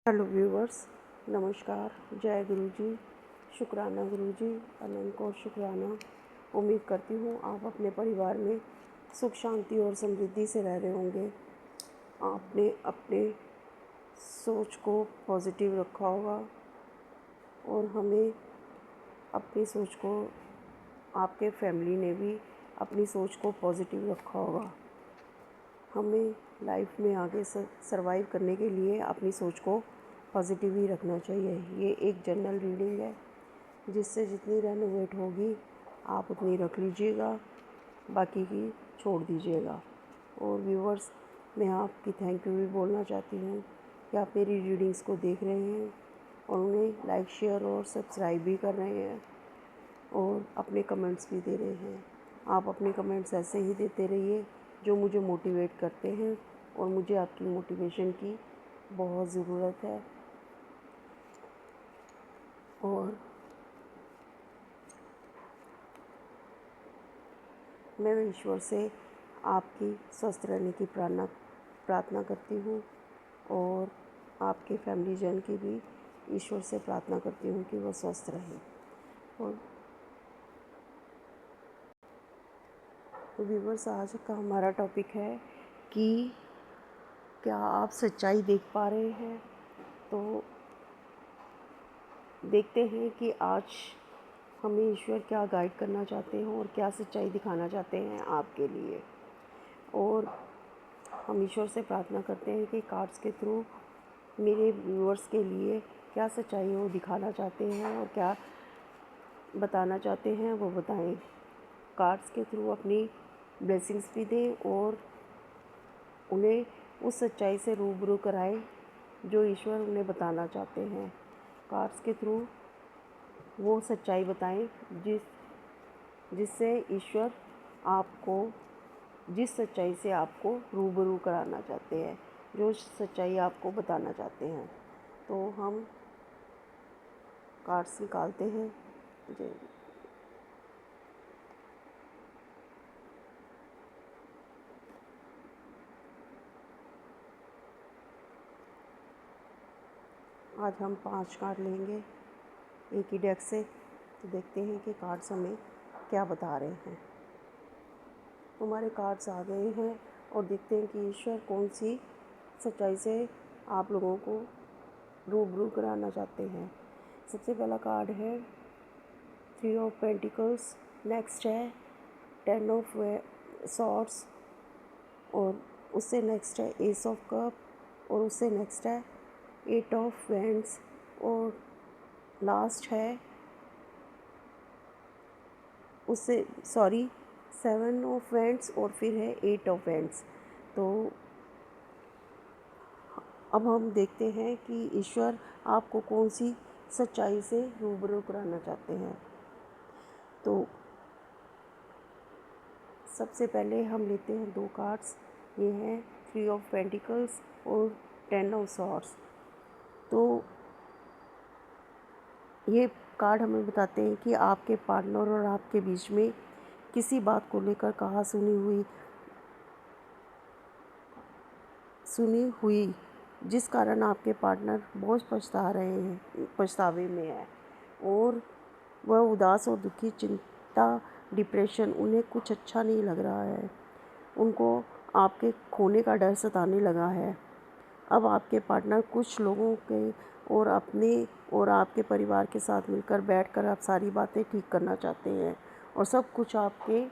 Hello viewers, नमस्कार। जय गुरु जी, शुक्राना गुरु जी, अनंत और शुक्राना। उम्मीद करती हूँ आप अपने परिवार में सुख शांति और समृद्धि से रह रहे होंगे। आपने अपने सोच को पॉजिटिव रखा होगा और हमें अपनी सोच को, आपके फैमिली ने भी अपनी सोच को पॉजिटिव रखा होगा। हमें लाइफ में आगे सरवाइव करने के लिए अपनी सोच को पॉजिटिव ही रखना चाहिए। ये एक जनरल रीडिंग है, जिससे जितनी रेनोवेट होगी आप उतनी रख लीजिएगा, बाकी की छोड़ दीजिएगा। और व्यूवर्स, मैं आपकी थैंक यू भी बोलना चाहती हूँ कि आप मेरी रीडिंग्स को देख रहे हैं और उन्हें लाइक, शेयर और सब्सक्राइब भी कर रहे हैं और अपने कमेंट्स भी दे रहे हैं। आप अपने कमेंट्स ऐसे ही देते रहिए जो मुझे मोटिवेट करते हैं, और मुझे आपकी मोटिवेशन की बहुत ज़रूरत है। और मैं ईश्वर से आपकी स्वस्थ रहने की प्रार्थना करती हूँ, और आपके फैमिली जन की भी ईश्वर से प्रार्थना करती हूँ कि वह स्वस्थ रहें। और व्यूवर्स, आज का हमारा टॉपिक है कि क्या आप सच्चाई देख पा रहे हैं। तो देखते हैं कि आज हमें ईश्वर क्या गाइड करना चाहते हैं और क्या सच्चाई दिखाना चाहते हैं आपके लिए। और हम ईश्वर से प्रार्थना करते हैं कि कार्ड्स के थ्रू मेरे व्यूअर्स के लिए क्या सच्चाई वो दिखाना चाहते हैं और क्या बताना चाहते हैं वो बताएं। कार्ड्स के थ्रू अपनी ब्लेसिंग्स भी दें और उन्हें उस सच्चाई से रूबरू कराएं जो ईश्वर उन्हें बताना चाहते हैं। कार्ड्स के थ्रू वो सच्चाई बताएं जिससे ईश्वर आपको, जिस सच्चाई से आपको रूबरू कराना चाहते हैं, जो सच्चाई आपको बताना चाहते हैं। तो हम कार्ड्स निकालते हैं। जी, आज हम 5 कार्ड लेंगे एक ही डेक से। तो देखते हैं कि कार्ड्स हमें क्या बता रहे हैं। हमारे कार्ड्स आ गए हैं और देखते हैं कि ईश्वर कौन सी सच्चाई से आप लोगों को रूबरू कराना चाहते हैं। सबसे पहला कार्ड है 3 ऑफ पेंटिकल्स, नेक्स्ट है 10 ऑफ सॉर्ड्स, और उससे नेक्स्ट है एस ऑफ कप, और उससे नेक्स्ट है 8 ऑफ वैंड्स, और लास्ट है उससे 7 ऑफ वैंड्स, और फिर है 8 ऑफ वैंड्स। तो अब हम देखते हैं कि ईश्वर आपको कौन सी सच्चाई से रूबरू कराना चाहते हैं। तो सबसे पहले हम लेते हैं 2 कार्ड्स। ये हैं 3 ऑफ पेंटिकल्स और 10 ऑफ सॉर्ड्स। तो ये कार्ड हमें बताते हैं कि आपके पार्टनर और आपके बीच में किसी बात को लेकर कहा सुनी हुई जिस कारण आपके पार्टनर बहुत पछतावे में है, और वह उदास और दुखी, चिंता, डिप्रेशन, उन्हें कुछ अच्छा नहीं लग रहा है। उनको आपके खोने का डर सताने लगा है। अब आपके पार्टनर कुछ लोगों के और अपने और आपके परिवार के साथ मिलकर बैठकर आप सारी बातें ठीक करना चाहते हैं, और सब कुछ आपके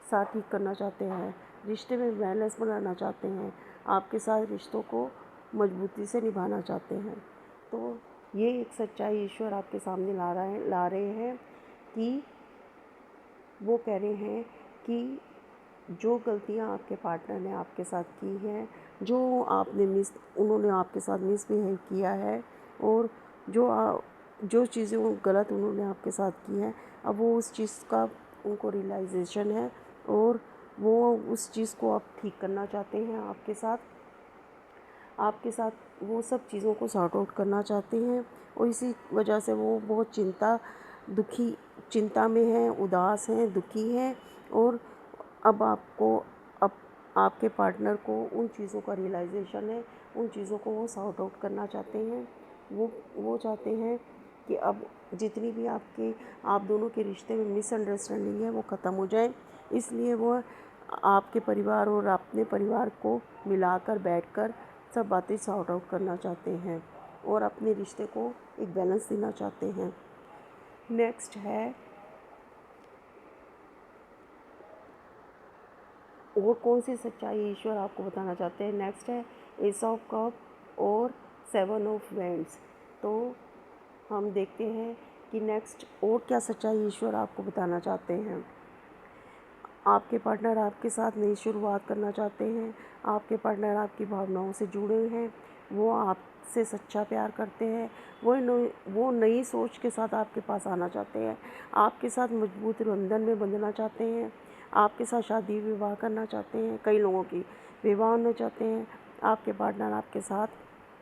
साथ ठीक करना चाहते हैं। रिश्ते में बैलेंस बनाना चाहते हैं, आपके साथ रिश्तों को मजबूती से निभाना चाहते हैं। तो ये एक सच्चाई ईश्वर आपके सामने ला रहे हैं कि वो कह रहे हैं कि जो गलतियाँ आपके पार्टनर ने आपके साथ की हैं, जो उन्होंने आपके साथ मिसबिहेव किया है, और जो चीज़ें वो गलत उन्होंने आपके साथ की हैं, अब वो उस चीज़ का उनको रियलाइजेशन है, और वो उस चीज़ को अब ठीक करना चाहते हैं आपके साथ वो सब चीज़ों को सॉर्ट आउट करना चाहते हैं। और इसी वजह से वो बहुत चिंता में हैं, उदास हैं, दुखी हैं। और अब आपके पार्टनर को उन चीज़ों का रियलाइजेशन है, उन चीज़ों को वो सॉर्ट आउट करना चाहते हैं। वो चाहते हैं कि अब जितनी भी आप दोनों के रिश्ते में मिसअंडरस्टैंडिंग है वो ख़त्म हो जाए। इसलिए वो आपके परिवार और अपने परिवार को मिलाकर बैठकर सब बातें सॉर्ट आउट करना चाहते हैं और अपने रिश्ते को एक बैलेंस देना चाहते हैं। नेक्स्ट है, और कौन सी सच्चाई ईश्वर आपको बताना चाहते हैं। नेक्स्ट है एस ऑफ कप और 7 ऑफ वैंड्स। तो हम देखते हैं कि नेक्स्ट और क्या सच्चाई ईश्वर आपको बताना चाहते हैं। आपके पार्टनर आपके साथ नई शुरुआत करना चाहते हैं। आपके पार्टनर आपकी भावनाओं से जुड़े हैं। वो आपसे सच्चा प्यार करते हैं। वो नई सोच के साथ आपके पास आना चाहते हैं। आपके साथ मजबूत बंधन में बंधना चाहते हैं। आपके साथ शादी विवाह करना चाहते हैं। कई लोगों की विवाह होना चाहते हैं। आपके पार्टनर आपके साथ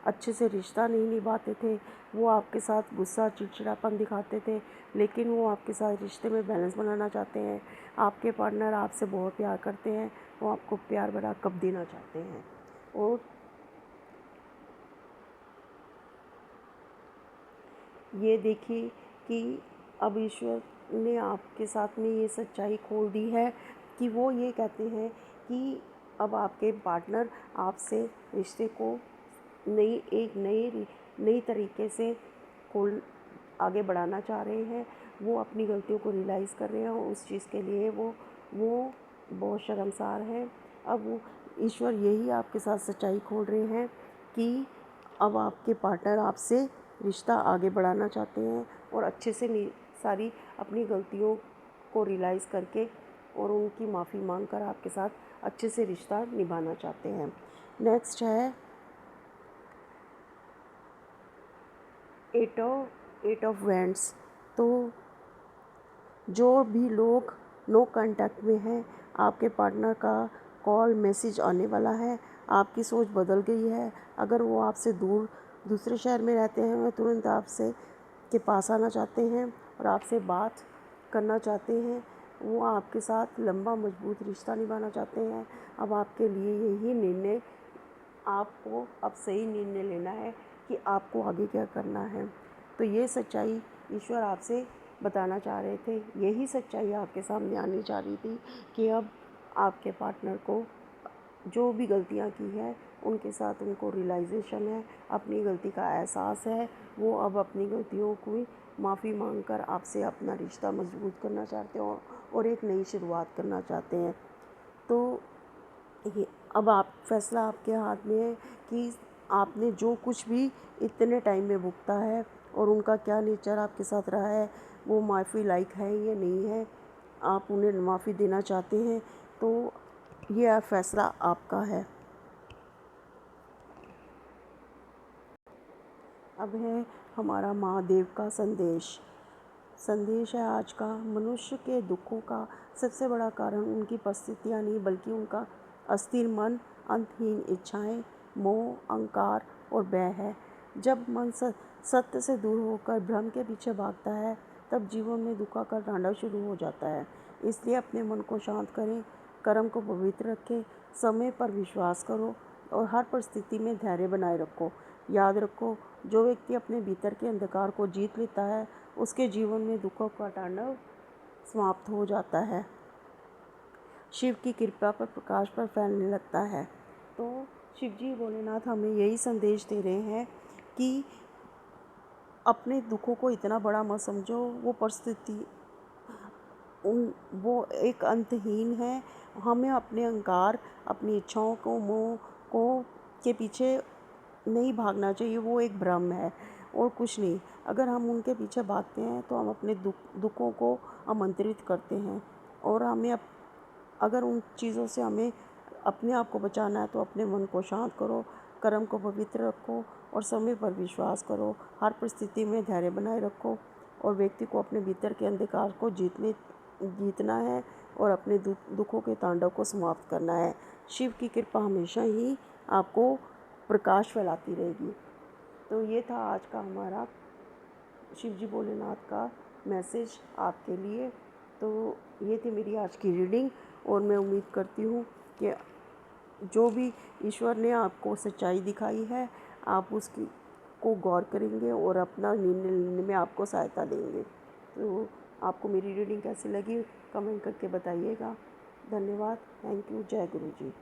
अच्छे से रिश्ता नहीं निभाते थे। वो आपके साथ गुस्सा चिड़चिड़ापन दिखाते थे, लेकिन वो आपके साथ रिश्ते में बैलेंस बनाना चाहते हैं। आपके पार्टनर आपसे बहुत प्यार करते हैं। वो आपको प्यार भरा कब देना चाहते हैं। और ये देखिए कि अब ईश्वर ने आपके साथ में ये सच्चाई खोल दी है कि वो ये कहते हैं कि अब आपके पार्टनर आपसे रिश्ते को एक नई तरीके से खोल आगे बढ़ाना चाह रहे हैं। वो अपनी गलतियों को रियलाइज़ कर रहे हैं और उस चीज़ के लिए वो बहुत शर्मसार है। अब वो ईश्वर यही आपके साथ सच्चाई खोल रहे हैं कि अब आपके पार्टनर आपसे रिश्ता आगे बढ़ाना चाहते हैं और अच्छे से सारी अपनी गलतियों को रियलाइज़ करके और उनकी माफ़ी मांगकर आपके साथ अच्छे से रिश्ता निभाना चाहते हैं। नेक्स्ट है एट ऑफ वैंड्स। तो जो भी लोग नो कांटेक्ट में हैं, आपके पार्टनर का कॉल मैसेज आने वाला है। आपकी सोच बदल गई है। अगर वो आपसे दूर दूसरे शहर में रहते हैं, वे तुरंत आपसे के पास आना चाहते हैं और आपसे बात करना चाहते हैं। वो आपके साथ लंबा मजबूत रिश्ता निभाना चाहते हैं। अब आपके लिए यही निर्णय आपको अब सही निर्णय लेना है कि आपको आगे क्या करना है। तो ये सच्चाई ईश्वर आपसे बताना चाह रहे थे। यही सच्चाई आपके सामने आनी चाह रही थी कि अब आपके पार्टनर को जो भी गलतियाँ की हैं उनके साथ उनको रियलाइजेशन है, अपनी गलती का एहसास है। वो अब अपनी गलतियों की माफ़ी मांगकर आपसे अपना रिश्ता मजबूत करना चाहते हैं और एक नई शुरुआत करना चाहते हैं। तो ये अब फैसला आपके हाथ में है कि आपने जो कुछ भी इतने टाइम में भुगता है और उनका क्या नेचर आपके साथ रहा है, वो माफ़ी लायक है या नहीं है। आप उन्हें माफ़ी देना चाहते हैं तो ये फैसला आपका है। अब है हमारा महादेव का संदेश है आज का। मनुष्य के दुखों का सबसे बड़ा कारण उनकी परिस्थितियाँ नहीं, बल्कि उनका अस्थिर मन, अंतहीन इच्छाएं, मोह, अहंकार और भय है। जब मन सत्य से दूर होकर भ्रम के पीछे भागता है, तब जीवन में दुख का तांडव शुरू हो जाता है। इसलिए अपने मन को शांत करें, कर्म को पवित्र रखें, समय पर विश्वास करो और हर परिस्थिति में धैर्य बनाए रखो। याद रखो, जो व्यक्ति अपने भीतर के अंधकार को जीत लेता है, उसके जीवन में दुखों का तांडव समाप्त हो जाता है। शिव की कृपा पर प्रकाश पर फैलने लगता है। तो शिव जी भोलेनाथ हमें यही संदेश दे रहे हैं कि अपने दुखों को इतना बड़ा मत समझो। वो परिस्थिति वो एक अंतहीन है। हमें अपने अहंकार, अपनी इच्छाओं को, मोह को के पीछे नहीं भागना चाहिए। वो एक भ्रम है और कुछ नहीं। अगर हम उनके पीछे भागते हैं तो हम अपने दुखों को आमंत्रित करते हैं। और अगर उन चीज़ों से हमें अपने आप को बचाना है तो अपने मन को शांत करो, कर्म को पवित्र रखो और समय पर विश्वास करो। हर परिस्थिति में धैर्य बनाए रखो और व्यक्ति को अपने भीतर के अंधकार को जीतना है और अपने दुखों के तांडव को समाप्त करना है। शिव की कृपा हमेशा ही आपको प्रकाश फैलाती रहेगी। तो ये था आज का हमारा शिव जी भोलेनाथ का मैसेज आपके लिए। तो ये थी मेरी आज की रीडिंग और मैं उम्मीद करती हूँ कि जो भी ईश्वर ने आपको सच्चाई दिखाई है, आप उसकी को गौर करेंगे और अपना निर्णय लेने में आपको सहायता देंगे। तो आपको मेरी रीडिंग कैसी लगी कमेंट करके बताइएगा। धन्यवाद। Thank you. जय गुरु जी।